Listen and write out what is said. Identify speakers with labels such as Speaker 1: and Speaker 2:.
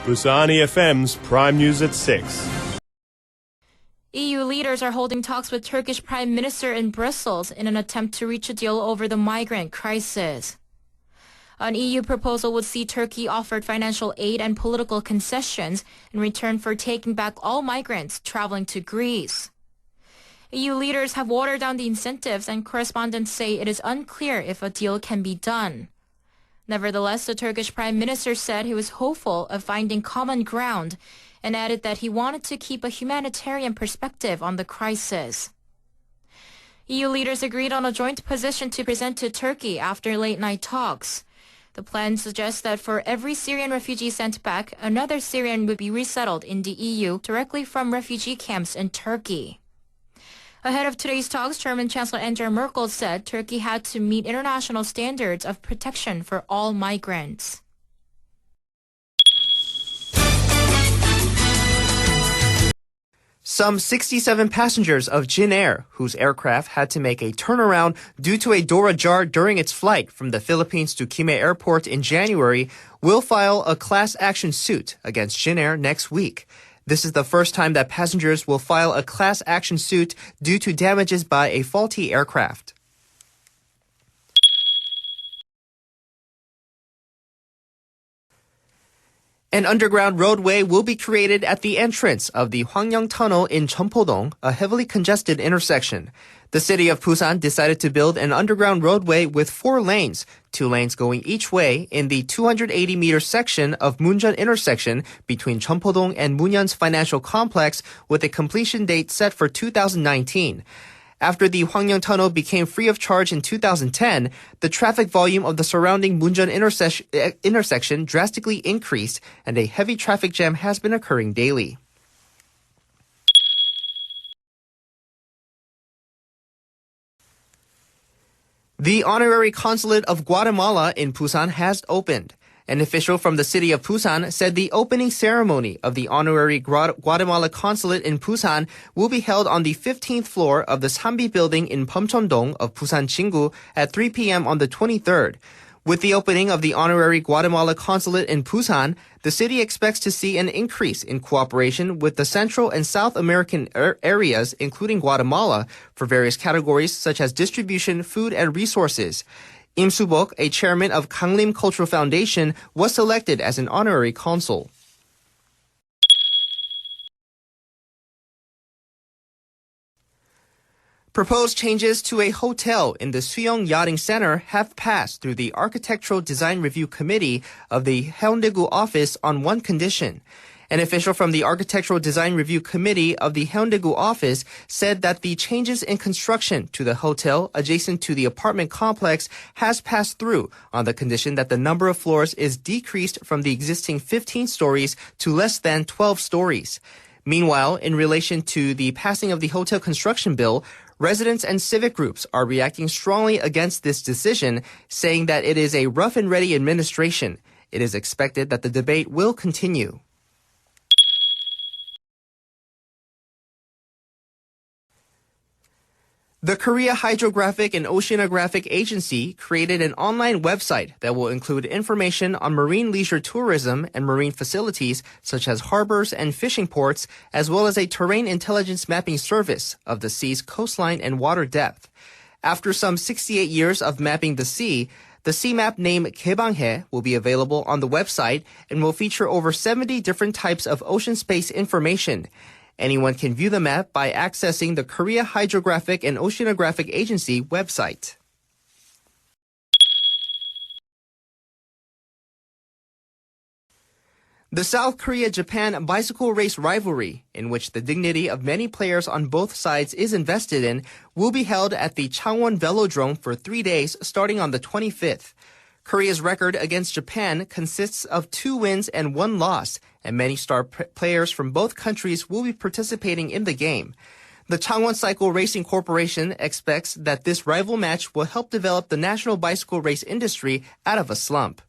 Speaker 1: Busan EFM's Prime News at 6.
Speaker 2: EU leaders are holding talks with Turkish Prime Minister in Brussels in an attempt to reach a deal over the migrant crisis. An EU proposal would see Turkey offered financial aid and political concessions in return for taking back all migrants traveling to Greece. EU leaders have watered down the incentives, and correspondents say it is unclear if a deal can be done. Nevertheless, the Turkish Prime Minister said he was hopeful of finding common ground and added that he wanted to keep a humanitarian perspective on the crisis. EU leaders agreed on a joint position to present to Turkey after late-night talks. The plan suggests that for every Syrian refugee sent back, another Syrian would be resettled in the EU directly from refugee camps in Turkey. Ahead of today's talks, German Chancellor Angela Merkel said Turkey had to meet international standards of protection for all migrants.
Speaker 3: Some 67 passengers of Jin Air, whose aircraft had to make a turnaround due to a door ajar during its flight from the Philippines to Kimei Airport in January, will file a class action suit against Jin Air next week. This is the first time that passengers will file a class action suit due to damages by a faulty aircraft. An underground roadway will be created at the entrance of the Hwangyang Tunnel in Cheonpo-dong, a heavily congested intersection. The city of Busan decided to build an underground roadway with 4 lanes, 2 lanes going each way in the 280-meter section of Munjeon intersection between Cheonpo-dong and Munyeon's financial complex, with a completion date set for 2019. After the Hwangyang Tunnel became free of charge in 2010, the traffic volume of the surrounding Munjeon intersection drastically increased, and a heavy traffic jam has been occurring daily. The Honorary Consulate of Guatemala in Busan has opened. An official from the city of Busan said the opening ceremony of the Honorary Guatemala Consulate in Busan will be held on the 15th floor of the Sambi building in Pyeongchon-dong of Busan Jingu at 3 p.m. on the 23rd. With the opening of the Honorary Guatemala Consulate in Busan, the city expects to see an increase in cooperation with the Central and South American areas, including Guatemala, for various categories such as distribution, food, and resources. Im Soo-bok, a chairman of Ganglim Cultural Foundation, was selected as an honorary consul. Proposed changes to a hotel in the Suyeong Yachting Center have passed through the Architectural Design Review Committee of the Haeundae-gu office on one condition. An official from the Architectural Design Review Committee of the Haeundae-gu office said that the changes in construction to the hotel adjacent to the apartment complex has passed through on the condition that the number of floors is decreased from the existing 15 stories to less than 12 stories. Meanwhile, in relation to the passing of the hotel construction bill, residents and civic groups are reacting strongly against this decision, saying that it is a rough and ready administration. It is expected that the debate will continue. The Korea Hydrographic and Oceanographic Agency created an online website that will include information on marine leisure tourism and marine facilities such as harbors and fishing ports, as well as a terrain intelligence mapping service of the sea's coastline and water depth. After some 68 years of mapping the sea map named Gebanghae will be available on the website and will feature over 70 different types of ocean space information. Anyone can view the map by accessing the Korea Hydrographic and Oceanographic Agency website. The South Korea-Japan bicycle race rivalry, in which the dignity of many players on both sides is invested in, will be held at the Changwon Velodrome for 3 days starting on the 25th. Korea's record against Japan consists of 2 wins and 1 loss, and many star players from both countries will be participating in the game. The Changwon Cycle Racing Corporation expects that this rival match will help develop the national bicycle race industry out of a slump.